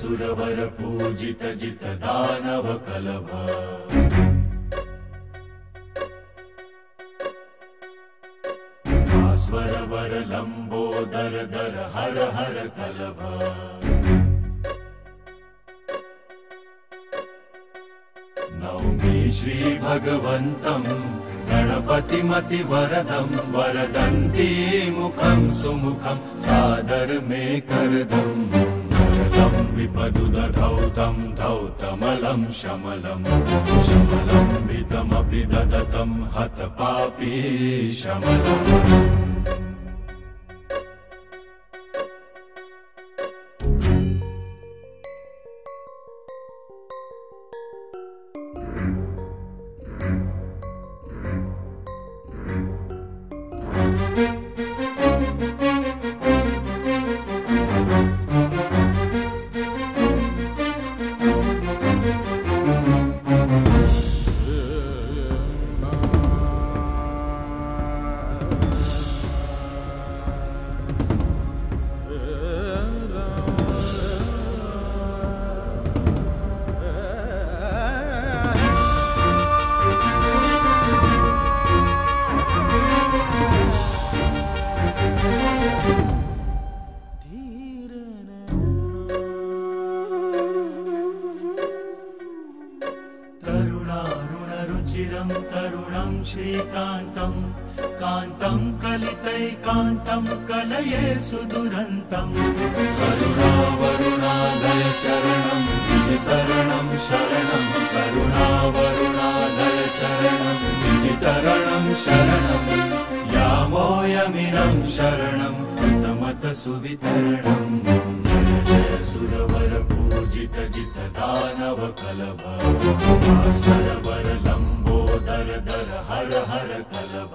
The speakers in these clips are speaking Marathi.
सुरवर पूजित जित दानव कलभ भास्वर वर लंबोदर दर हर हर कलभ नौमि श्री भगवन्तं गणपतिमति वरदं वरदन्ती मुखं सुमुखं सादर मे करदं वरदं विपदुदधौतं धौतमलं शमलं शमलं भितमपि ददतं हतपापी शमलम् तरुणं श्रीकान्तं कान्तं कलितैकान्तं कलये सुदुरन्तं करुणावरुणालय चरणं विजितरणं शरणं करुणावरुणालय चरणं विजितरणं शरणं यामोऽयमिनं शरणं कृतमत सुवितरणं जय सुरवर पूजित जित दानव कलभ भास्वर वर लंबोदर दर हर हर कलभ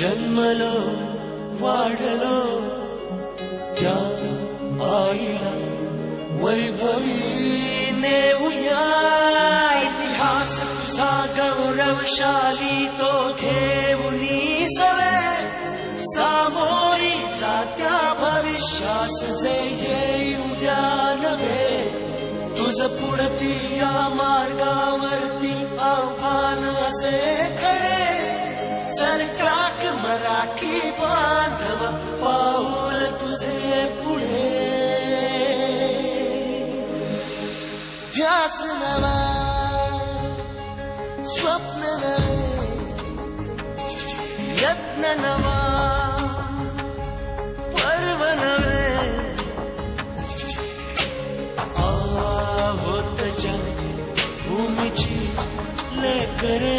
जन्मलो वाढलो त्या आईला वैभवी नेऊया इतिहास तुझा गौरवशाली तो घेऊनी सवे सामोरी जात्या भविष्यास जे येऊ द्या नव्हे तुझ पुढती या मार्गावरती आव्हान असे खरे सरकार मराठी बांधव पाऊल तुझे पुढे ध्यास नवा स्वप्न नवे यत्न नवा पर्व नवे आहोतच्या भूमीची लेकरे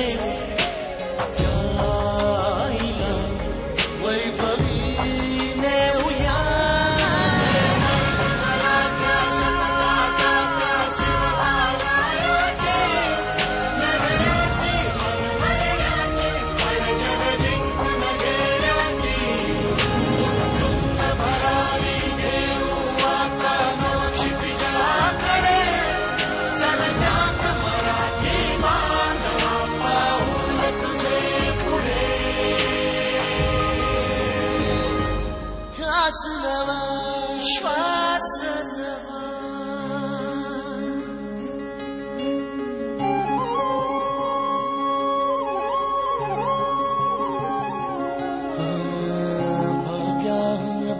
श्वास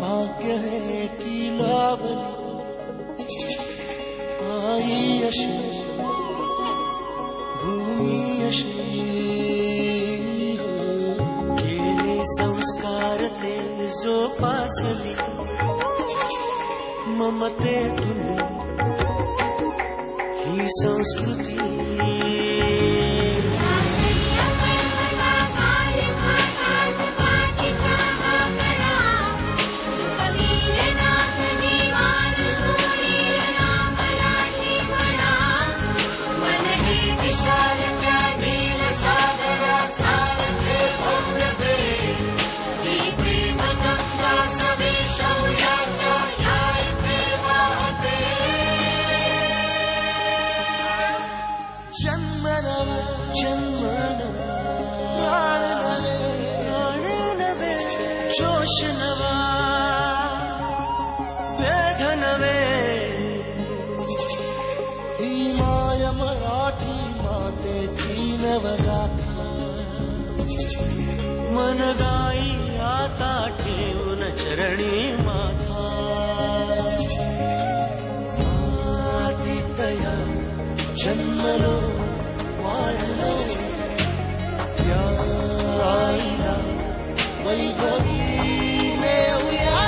भाग्य है की लावली आई अशी भूमी अशी केले संस्कार ते जोपासली ममते ही संस्कृती गुण गाई आता ठेवून चरणी माथा. आदितया जन्मलो वाढलो या आईला वैभवी नेऊया.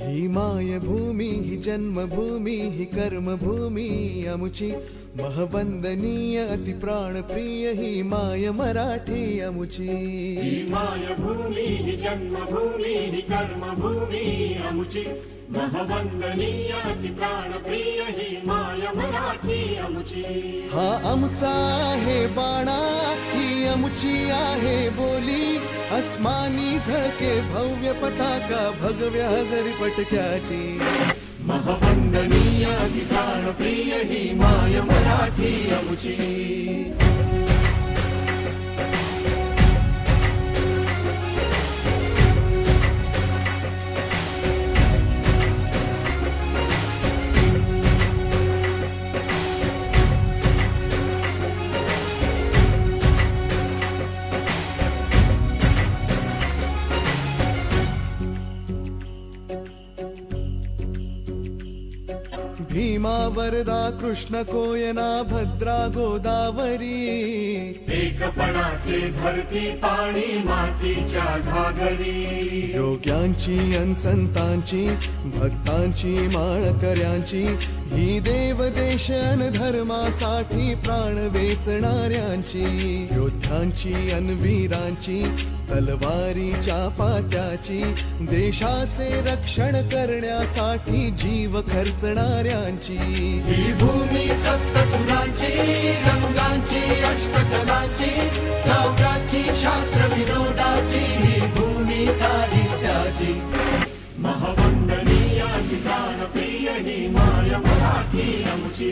ही मायभूमी ही जन्मभूमी ही कर्मभूमी अमुची महवंदनीय अति प्राणप्रिय ही माय मराठी अमुची. ही मायभूमी ही जन्मभूमी ही कर्मभूमी अमुची महवंदनीय अति प्राणप्रिय ही माय मराठी अमुची. हा आमचा आहे बाणा ही अमुची आहे बोली अस्मानी झळके भव्य पताका भगव्या हजरी पटक्याची. महवंदनीय अति प्राणप्रिय ही माय मराठी अमुची. भीमा वरदा कृष्ण कोयना भद्रा गोदावरी एकपणाचे भरती पाणी मातीच्या घागरी. योग्यांची अन संतांची भक्तांची माळकऱ्यांची ही देवदेश अन धर्मासाठी प्राण वेचणाऱ्यांची. योद्ध्यांची अन वीरांची तलवारीच्या पात्याची देशाचे रक्षण करण्यासाठी जीव खर्चणाऱ्यांची. ही भूमी सप्तसुरांची रंगांची अष्टकलांची काव्याची शास्त्र विनोदाची ही भूमी साहित्याची. महवंदनीय अति प्राणप्रिय ही माय मराठी अमुची.